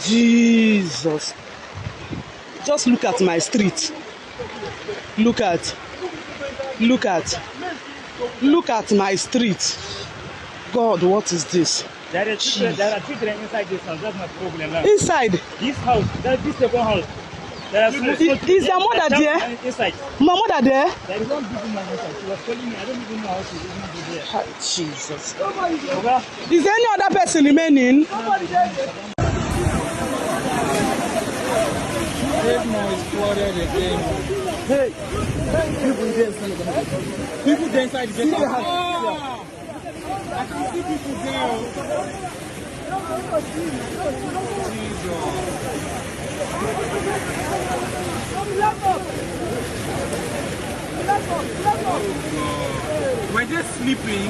Jesus. Just look at my street. Look at my street. God, what is this? There are children inside this house. That's my problem. Inside? This house, this second house. There are is your mother there? Inside. My mother there? There is one big woman inside. She was calling me. I don't even know how she even be there. Jesus. Is there any other person remaining? Hey, people there inside the house. I can see people there. We're just sleeping.